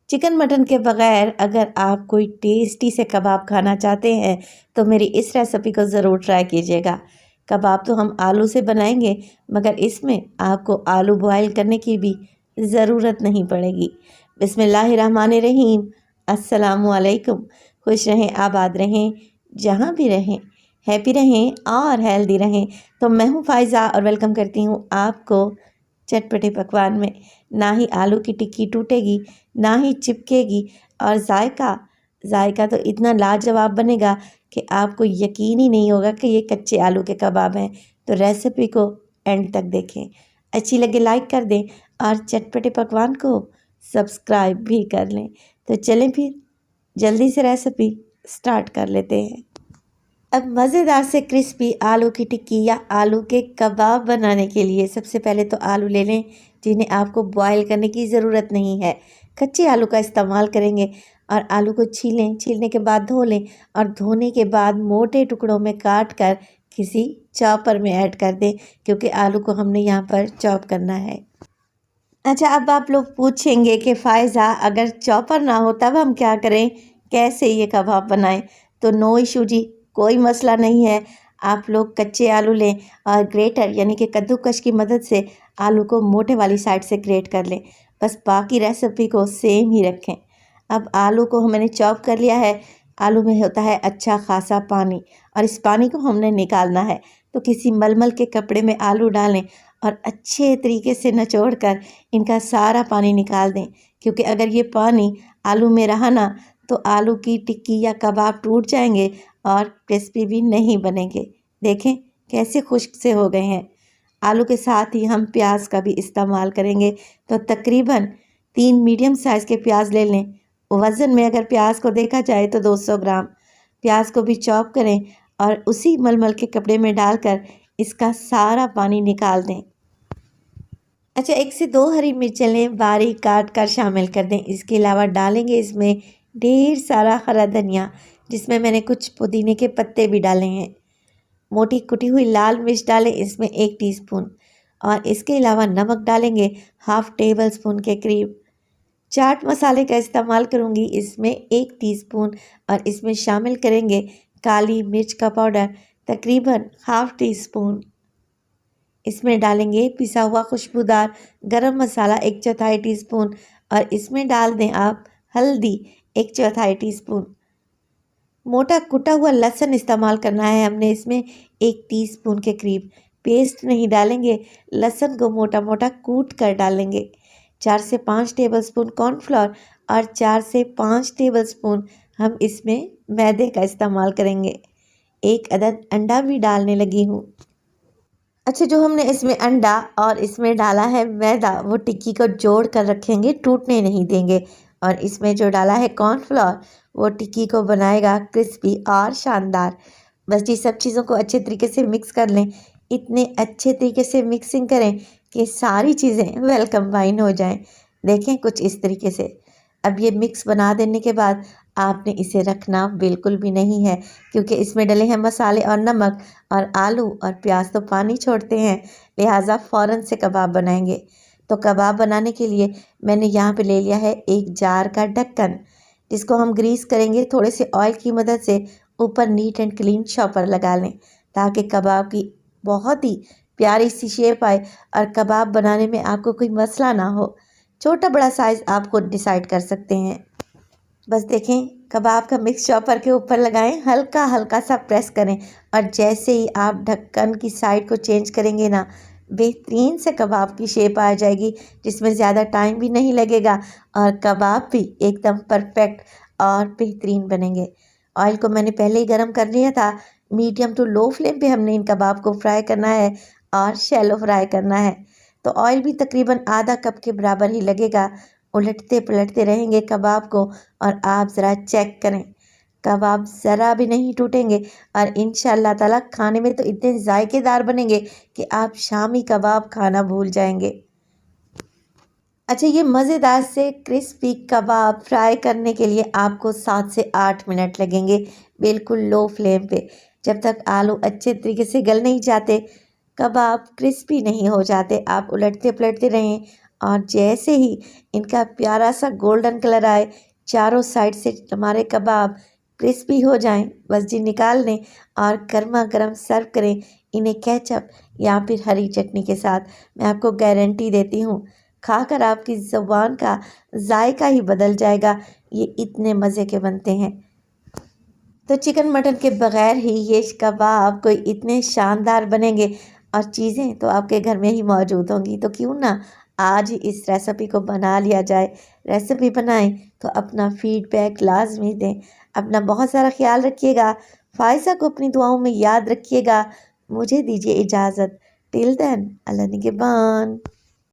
Chicken mutton के बग़ैर अगर आप कोई टेस्टी से कबाब खाना चाहते हैं तो मेरी इस रेसिपी को ज़रूर ट्राई कीजिएगा। कबाब तो हम आलू से बनाएंगे, मगर इसमें आपको आलू बॉयल करने की भी ज़रूरत नहीं पड़ेगी। बिस्मिल्लाहिर्रहमानिर्रहीम। अस्सलामुअलैकुम। खुश रहें, आबाद रहें, जहाँ भी रहें, हैप्पी रहें और हेल्दी रहें। तो मैं हूँ फ़ायज़ा और वेलकम करती हूँ आपको चटपटे पकवान में। ना ही आलू की टिक्की टूटेगी, ना ही चिपकेगी, और जायका तो इतना लाजवाब बनेगा कि आपको यकीन ही नहीं होगा कि ये कच्चे आलू के कबाब हैं। तो रेसिपी को एंड तक देखें, अच्छी लगे लाइक कर दें और चटपटे पकवान को सब्सक्राइब भी कर लें। तो चलें फिर जल्दी से रेसिपी स्टार्ट कर लेते हैं। अब मज़ेदार से क्रिस्पी आलू की टिक्की या आलू के कबाब बनाने के लिए सबसे पहले तो आलू ले लें, जिन्हें आपको बॉयल करने की ज़रूरत नहीं है। कच्चे आलू का इस्तेमाल करेंगे और आलू को छीलें, छीलने के बाद धो लें और धोने के बाद मोटे टुकड़ों में काट कर किसी चॉपर में ऐड कर दें, क्योंकि आलू को हमने यहाँ पर चॉप करना है। अच्छा, अब आप लोग पूछेंगे कि फ़ायज़ा अगर चॉपर ना हो तब हम क्या करें, कैसे ये कबाब बनाएं? तो नो इशू जी, कोई मसला नहीं है। आप लोग कच्चे आलू लें और ग्रेटर यानी कि कद्दूकस की मदद से आलू को मोटे वाली साइड से ग्रेट कर लें। बस बाकी रेसिपी को सेम ही रखें। अब आलू को मैंने चॉप कर लिया है। आलू में होता है अच्छा खासा पानी, और इस पानी को हमने निकालना है। तो किसी मलमल के कपड़े में आलू डालें और अच्छे तरीके से निचोड़ कर इनका सारा पानी निकाल दें, क्योंकि अगर ये पानी आलू में रहा ना तो आलू की टिक्की या कबाब टूट जाएंगे और क्रिस्पी भी नहीं बनेंगे। देखें कैसे खुश्क से हो गए हैं। आलू के साथ ही हम प्याज का भी इस्तेमाल करेंगे। तो तकरीबन 3 मीडियम साइज़ के प्याज ले लें। वज़न में अगर प्याज को देखा जाए तो 200 ग्राम। प्याज को भी चॉप करें और उसी मलमल के कपड़े में डालकर इसका सारा पानी निकाल दें। अच्छा, 1 से 2 हरी मिर्चें लें, बारीक काट कर शामिल कर दें। इसके अलावा डालेंगे इसमें ढेर सारा हरा धनिया, जिसमें मैंने कुछ पुदीने के पत्ते भी डाले हैं। मोटी कुटी हुई लाल मिर्च डालें इसमें 1 टीस्पून, और इसके अलावा नमक डालेंगे हाफ़ टेबल स्पून के करीब। चाट मसाले का इस्तेमाल करूँगी इसमें 1 टीस्पून, और इसमें शामिल करेंगे काली मिर्च का पाउडर तकरीबन हाफ़ टीस्पून। इसमें डालेंगे पिसा हुआ खुशबूदार गरम मसाला 1/4 टीस्पून, और इसमें डाल दें आप हल्दी 1/4 टीस्पून। मोटा कुटा हुआ लहसुन इस्तेमाल करना है हमने इसमें 1 टीस्पून के करीब। पेस्ट नहीं डालेंगे, लहसुन को मोटा मोटा कूट कर डालेंगे। 4 से 5 टेबलस्पून कॉर्नफ्लोर और 4 से 5 टेबलस्पून हम इसमें मैदे का इस्तेमाल करेंगे। 1 अदद अंडा भी डालने लगी हूँ। अच्छा, जो हमने इसमें अंडा और इसमें डाला है मैदा, वो टिक्की को जोड़ कर रखेंगे, टूटने नहीं देंगे। और इसमें जो डाला है कॉर्नफ्लोर, वो टिक्की को बनाएगा क्रिस्पी और शानदार। बस ये सब चीज़ों को अच्छे तरीके से मिक्स कर लें। इतने अच्छे तरीके से मिक्सिंग करें कि सारी चीज़ें वेल कंबाइन हो जाएं। देखें कुछ इस तरीके से। अब ये मिक्स बना देने के बाद आपने इसे रखना बिल्कुल भी नहीं है, क्योंकि इसमें डले हैं मसाले और नमक, और आलू और प्याज तो पानी छोड़ते हैं, लिहाजा फ़ौरन से कबाब बनाएंगे। तो कबाब बनाने के लिए मैंने यहाँ पे ले लिया है 1 जार का ढक्कन, जिसको हम ग्रीस करेंगे थोड़े से ऑयल की मदद से। ऊपर नीट एंड क्लीन शॉपर लगा लें, ताकि कबाब की बहुत ही प्यारी सी शेप आए और कबाब बनाने में आपको कोई मसला ना हो। छोटा बड़ा साइज़ आप खुद डिसाइड कर सकते हैं। बस देखें, कबाब का मिक्स चॉपर के ऊपर लगाएं, हल्का हल्का सा प्रेस करें, और जैसे ही आप ढक्कन की साइड को चेंज करेंगे ना, बेहतरीन से कबाब की शेप आ जाएगी, जिसमें ज़्यादा टाइम भी नहीं लगेगा और कबाब भी एकदम परफेक्ट और बेहतरीन बनेंगे। ऑयल को मैंने पहले ही गर्म कर लिया था। मीडियम टू लो फ्लेम पे हमने इन कबाब को फ्राई करना है और शैलो फ्राई करना है। तो ऑयल भी तकरीबन आधा कप के बराबर ही लगेगा। उलटते पलटते रहेंगे कबाब को, और आप ज़रा चेक करें, कबाब ज़रा भी नहीं टूटेंगे, और इंशाअल्लाह ताला खाने में तो इतने जायकेदार बनेंगे कि आप शामी कबाब खाना भूल जाएंगे। अच्छा, ये मज़ेदार से क्रिस्पी कबाब फ्राई करने के लिए आपको 7 से 8 मिनट लगेंगे, बिल्कुल लो फ्लेम पे। जब तक आलू अच्छे तरीके से गल नहीं जाते, कबाब क्रिस्पी नहीं हो जाते, आप उलटते पलटते रहें और जैसे ही इनका प्यारा सा गोल्डन कलर आए, चारों साइड से हमारे कबाब क्रिस्पी हो जाएं, बस जी निकाल लें और गर्मा गर्म सर्व करें इन्हें केचप या फिर हरी चटनी के साथ। मैं आपको गारंटी देती हूँ, खाकर आपकी ज़ुबान का जायका ही बदल जाएगा। ये इतने मज़े के बनते हैं। तो चिकन मटन के बगैर ही ये कबाब कोई इतने शानदार बनेंगे, और चीज़ें तो आपके घर में ही मौजूद होंगी। तो क्यों ना आज ही इस रेसिपी को बना लिया जाए। रेसिपी बनाएं तो अपना फीडबैक लाजमी दें। अपना बहुत सारा ख्याल रखिएगा। फ़ाइज़ा को अपनी दुआओं में याद रखिएगा। मुझे दीजिए इजाज़त। टिल देन, अल्लाह निगहबान।